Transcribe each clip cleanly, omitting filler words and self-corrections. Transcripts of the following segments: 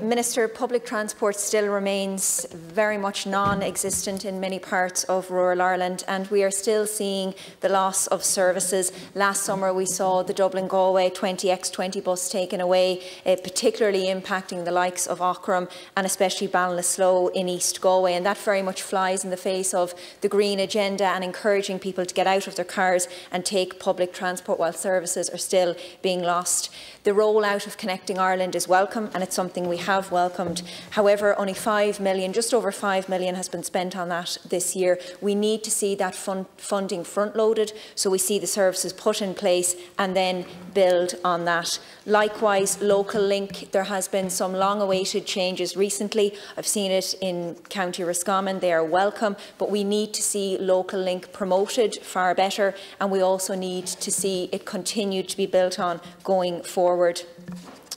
Minister, public transport still remains very much non-existent in many parts of rural Ireland, and we are still seeing the loss of services. Last summer we saw the Dublin-Galway 20x20 bus taken away, particularly impacting the likes of Aughrim and especially Ballinasloe in East Galway, and that very much flies in the face of the green agenda and encouraging people to get out of their cars and take public transport while services are still being lost. The rollout of Connecting Ireland is welcome, and it's something we have welcomed. However, only 5 million, just over 5 million has been spent on that this year. We need to see that funding front-loaded so we see the services put in place and then build on that. Likewise, Local Link, there has been some long-awaited changes recently. I've seen it in County Roscommon. They are welcome, but we need to see Local Link promoted far better, and we also need to see it continued to be built on going forward.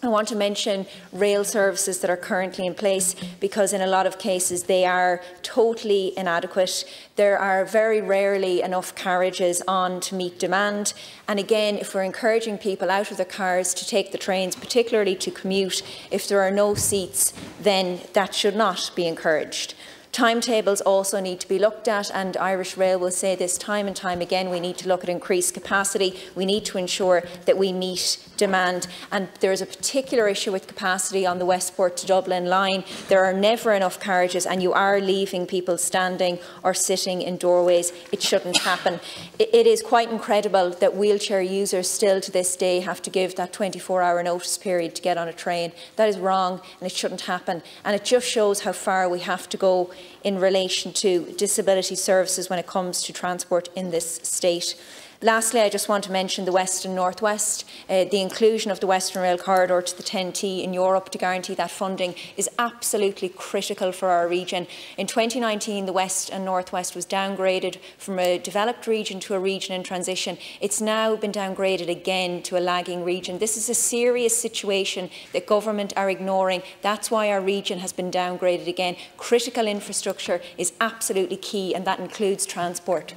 I want to mention rail services that are currently in place, because in a lot of cases they are totally inadequate. There are very rarely enough carriages on to meet demand, and again, if we're encouraging people out of their cars to take the trains, particularly to commute, if there are no seats, then that should not be encouraged. Timetables also need to be looked at, and Irish Rail will say this time and time again. We need to look at increased capacity. We need to ensure that we meet demand, and there is a particular issue with capacity on the Westport to Dublin line. There are never enough carriages, and you are leaving people standing or sitting in doorways. It shouldn't happen. It is quite incredible that wheelchair users still to this day have to give that 24-hour notice period to get on a train. That is wrong, and it shouldn't happen, and it just shows how far we have to go in relation to disability services when it comes to transport in this state. Lastly, I just want to mention the West and North West. The inclusion of the Western Rail Corridor to the 10T in Europe to guarantee that funding is absolutely critical for our region. In 2019, the West and North West was downgraded from a developed region to a region in transition. It's now been downgraded again to a lagging region. This is a serious situation that government are ignoring. That's why our region has been downgraded again. Critical infrastructure is absolutely key, and that includes transport.